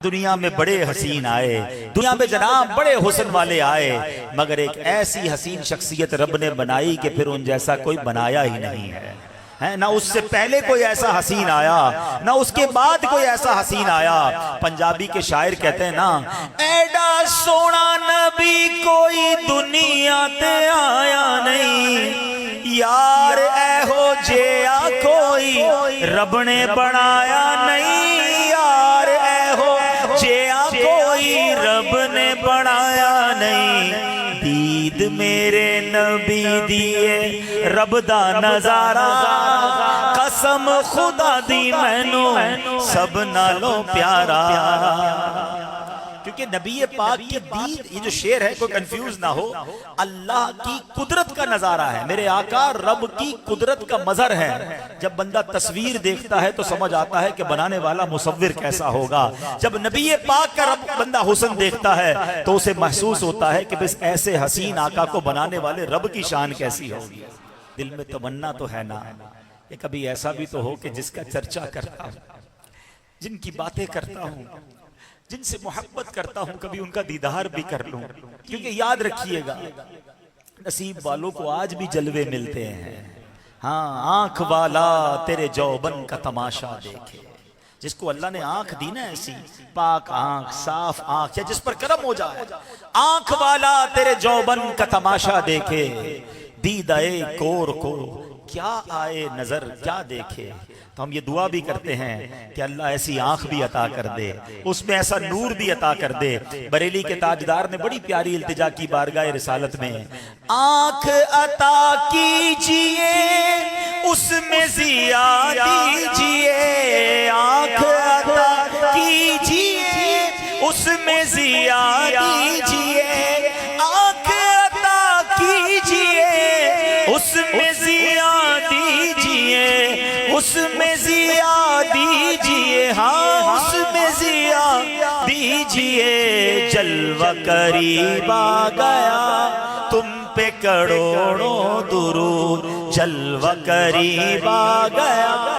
دنیا میں بڑے حسین آئے، دنیا میں جناب بڑے حسن والے آئے، مگر ایک ایسی حسین شخصیت رب نے بنائی کہ پھر ان جیسا کوئی بنایا ہی نہیں ہے نہ اس سے پہلے کوئی ایسا حسین آیا نہ اس کے بعد کوئی ایسا حسین آیا۔ پنجابی کے شاعر کہتے ہیں نا، ایڈا سونا نبی کوئی دنیا تے آیا نہیں، یار اے ہو جیا کوئی رب نے بنایا نہیں، یار اے ہو جیا کوئی رب نے بنایا نہیں۔ دید میرے نبی دیے رب دا نظارہ، قسم خدا دی مینوں سب نالوں پیارا۔ کیونکہ نبی پاک کی دید، یہ جو شعر ہے کوئی کنفیوز نہ ہو، اللہ کی قدرت کا نظارہ ہے، میرے آقا رب کی قدرت کا مظہر ہے۔ جب بندہ تصویر دیکھتا ہے تو سمجھ آتا ہے کہ بنانے والا مصور کیسا ہوگا۔ جب نبی پاک کا رب بندہ حسن دیکھتا ہے تو اسے محسوس ہوتا ہے کہ بس ایسے حسین آقا کو بنانے والے رب کی شان کیسی ہوگی۔ دل میں تمنا تو ہے نا کہ کبھی ایسا بھی تو ہو کہ جس کا چرچا کرتا ہوں، جن کی باتیں کرتا ہوں، جن سے محبت کرتا ہوں، کبھی ان کا دیدار بھی کر لوں۔ کیونکہ یاد رکھیے گا، نصیب والوں کو آج بھی جلوے ملتے ہیں۔ ہاں، آنکھ والا تیرے جوبن کا تماشا دیکھے، جس کو اللہ نے آنکھ دی نا ایسی پاک آنکھ، صاف آنکھ، یا جس پر کرم ہو جائے، آنکھ والا تیرے جوبن کا تماشا دیکھے، دیدائے کور کو کیا آئے نظر کیا دیکھے۔ تو ہم یہ دعا بھی کرتے ہیں کہ اللہ ایسی آنکھ بھی عطا کر دے، اس میں ایسا نور بھی عطا کر دے۔ بریلی کے تاجدار نے بڑی پیاری التجا کی بارگاہ رسالت میں، آنکھ عطا کیجئے اس میں ضیا دیجئے، آنکھ عطا کیجئے اس میں ضیا دیجئے، آنکھ عطا کیجئے اس میں ضیا دیجئے، اس میں ضیا دیجئے، ہاں اس میں ضیا دیجئے۔ جلوہ قریب آ گیا تم پہ کروڑوں درود، جلوہ قریب آ گیا۔